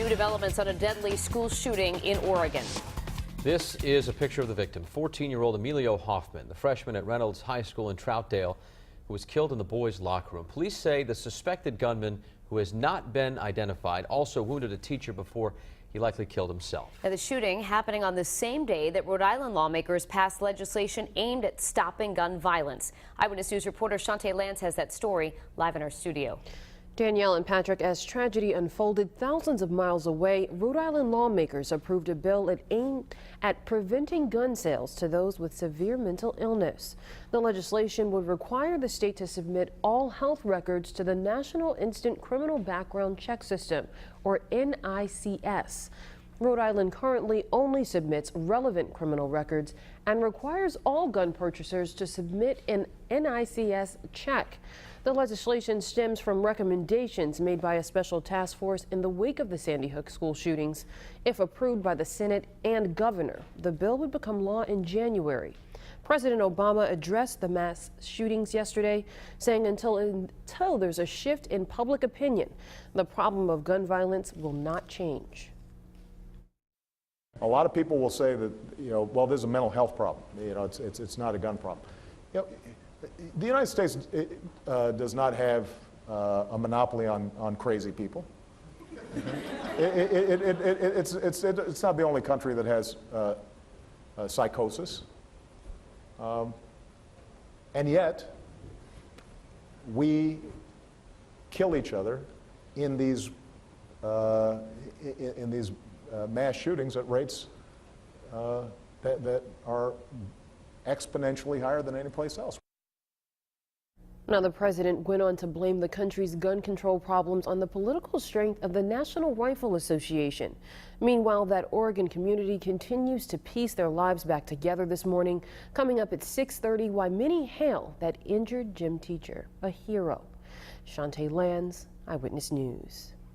new developments on a deadly school shooting in Oregon. This is a picture of the victim, 14-year-old Emilio Hoffman, the freshman at Reynolds High School in Troutdale, who was killed in the boys' locker room. Police say the suspected gunman, who has not been identified, also wounded a teacher before he likely killed himself. Now, the shooting happening on the same day that Rhode Island lawmakers passed legislation aimed at stopping gun violence. Eyewitness News reporter Shantae Lance has that story live in our studio. Danielle and Patrick, as tragedy unfolded thousands of miles away, Rhode Island lawmakers approved a bill aimed at preventing gun sales to those with severe mental illness. The legislation would require the state to submit all health records to the National Instant Criminal Background Check System, or NICS. Rhode Island currently only submits relevant criminal records and requires all gun purchasers to submit an NICS check. The legislation stems from recommendations made by a special task force in the wake of the Sandy Hook school shootings. If approved by the Senate and governor, the bill would become law in January. President Obama addressed the mass shootings yesterday, saying until there's a shift in public opinion, the problem of gun violence will not change. A lot of people will say that, well, there's a mental health problem. It's not a gun problem. The United States does not have a monopoly on crazy people. It's not the only country that has psychosis. And yet, we kill each other in these mass shootings at rates that are exponentially higher than any place else. Now, the president went on to blame the country's gun control problems on the political strength of the National Rifle Association. Meanwhile, that Oregon community continues to piece their lives back together this morning. Coming up at 6:30, why many hail that injured gym teacher a hero. Shantae Lance, Eyewitness News.